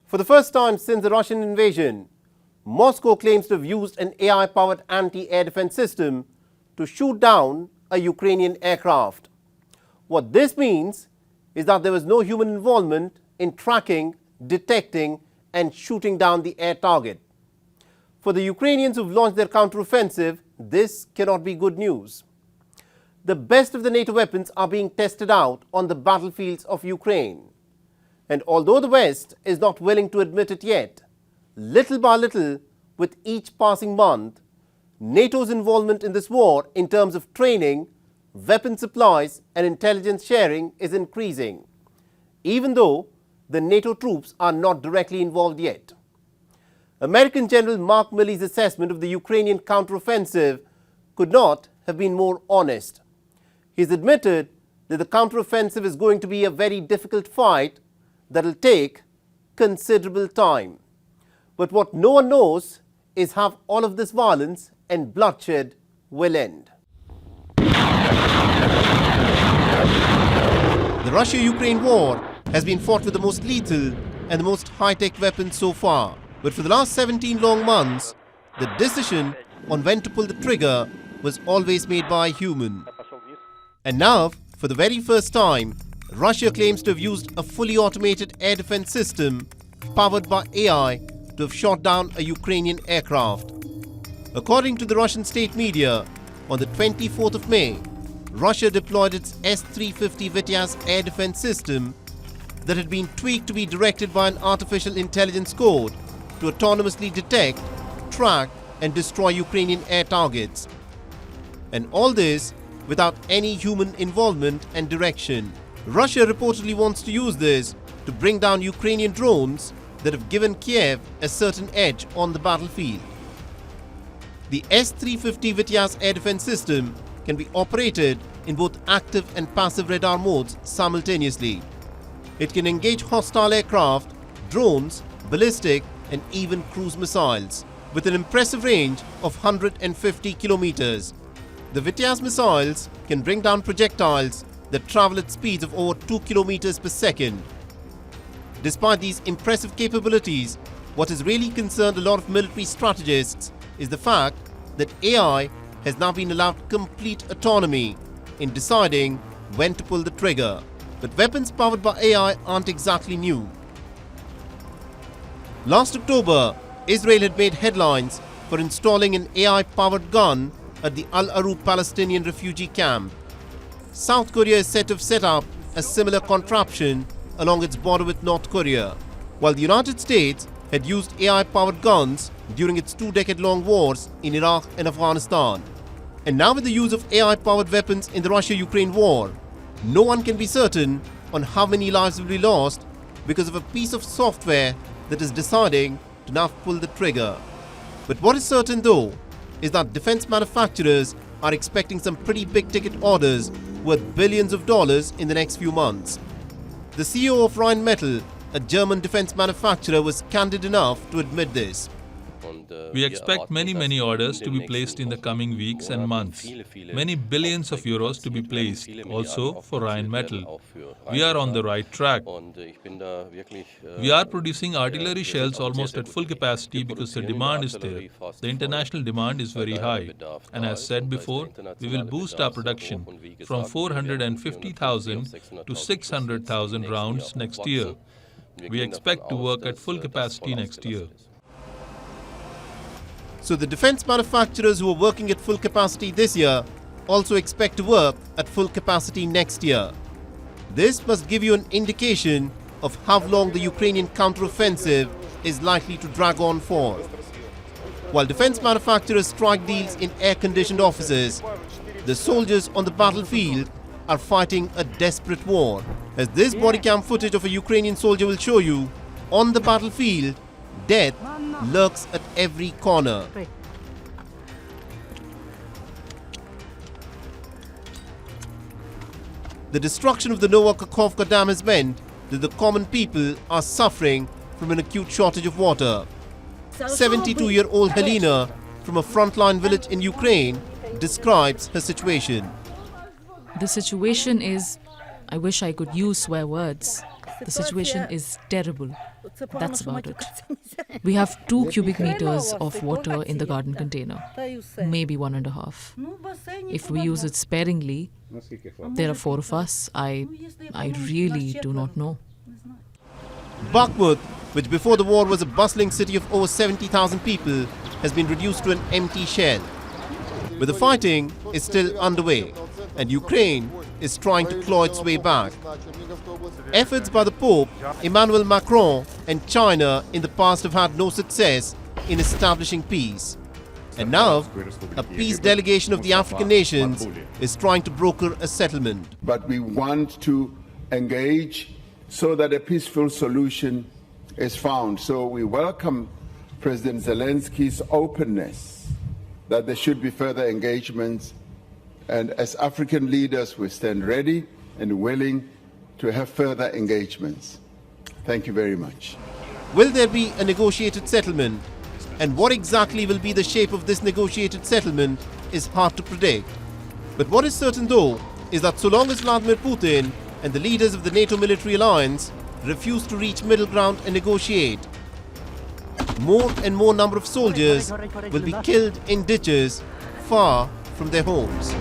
For the first time since the Russian invasion, Moscow claims to have used an AI-powered anti-air defense system to shoot down a Ukrainian aircraft. What this means is that there was no human involvement in tracking, detecting and shooting down the air target. For the Ukrainians who've launched their counteroffensive, this cannot be good news. The best of the NATO weapons are being tested out on the battlefields of Ukraine. And although the West is not willing to admit it yet, little by little, with each passing month, NATO's involvement in this war in terms of training, weapon supplies and intelligence sharing is increasing, even though the NATO troops are not directly involved yet. American General Mark Milley's assessment of the Ukrainian counteroffensive could not have been more honest. He's admitted that the counteroffensive is going to be a very difficult fight that will take considerable time. But what no one knows is how all of this violence and bloodshed will end. The Russia-Ukraine war has been fought with the most lethal and the most high-tech weapons so far. But for the last 17 long months, the decision on when to pull the trigger was always made by a human. And now, for the very first time, Russia claims to have used a fully automated air defense system powered by AI to have shot down a Ukrainian aircraft. According to the Russian state media, on the 24th of May, Russia deployed its S-350 Vityaz air defense system that had been tweaked to be directed by an artificial intelligence code to autonomously detect, track and destroy Ukrainian air targets. And all this without any human involvement and direction. Russia reportedly wants to use this to bring down Ukrainian drones that have given Kiev a certain edge on the battlefield. The S-350 Vityaz air defense system can be operated in both active and passive radar modes simultaneously. It can engage hostile aircraft, drones, ballistic and even cruise missiles with an impressive range of 150 kilometers. The Vityaz missiles can bring down projectiles that travel at speeds of over 2 kilometers per second. Despite these impressive capabilities, what has really concerned a lot of military strategists is the fact that AI has now been allowed complete autonomy in deciding when to pull the trigger. But weapons powered by AI aren't exactly new. Last October, Israel had made headlines for installing an AI-powered gun at the Al Arub Palestinian refugee camp. South Korea is said to have set up a similar contraption along its border with North Korea, while the United States had used AI-powered guns during its 2-decade-long wars in Iraq and Afghanistan. And now with the use of AI-powered weapons in the Russia-Ukraine war, no one can be certain on how many lives will be lost because of a piece of software that is deciding to now pull the trigger. But what is certain though is that defense manufacturers are expecting some pretty big-ticket orders worth billions of dollars in the next few months. The CEO of Rheinmetall, a German defense manufacturer, was candid enough to admit this. We expect many orders to be placed in the coming weeks and months. Many billions of euros to be placed also for Rheinmetall. We are on the right track. We are producing artillery shells almost at full capacity because the demand is there. The international demand is very high. And as said before, we will boost our production from 450,000 to 600,000 rounds next year. We expect to work at full capacity next year. So the defense manufacturers who are working at full capacity this year also expect to work at full capacity next year. This must give you an indication of how long the Ukrainian counteroffensive is likely to drag on for. While defense manufacturers strike deals in air-conditioned offices, the soldiers on the battlefield are fighting a desperate war. As this bodycam footage of a Ukrainian soldier will show you, on the battlefield, death lurks at every corner. The destruction of the Novokakhovka Dam has meant that the common people are suffering from an acute shortage of water. 72-year-old Helena from a frontline village in Ukraine describes her situation. The situation is, I wish I could use swear words. The situation is terrible. That's about it. We have 2 cubic meters of water in the garden container, maybe 1.5. If we use it sparingly, there are 4 of us. I really do not know. Bakhmut, which before the war was a bustling city of over 70,000 people, has been reduced to an empty shell. But the fighting is still underway, and Ukraine is trying to claw its way back. Efforts by the Pope, Emmanuel Macron and China in the past have had no success in establishing peace. And now, a peace delegation of the African nations is trying to broker a settlement. But we want to engage so that a peaceful solution is found. So we welcome President Zelensky's openness that there should be further engagements. And as African leaders, we stand ready and willing to have further engagements. Thank you very much. Will there be a negotiated settlement? And what exactly will be the shape of this negotiated settlement is hard to predict. But what is certain though is that so long as Vladimir Putin and the leaders of the NATO military alliance refuse to reach middle ground and negotiate, more and more number of soldiers will be killed in ditches far from their homes.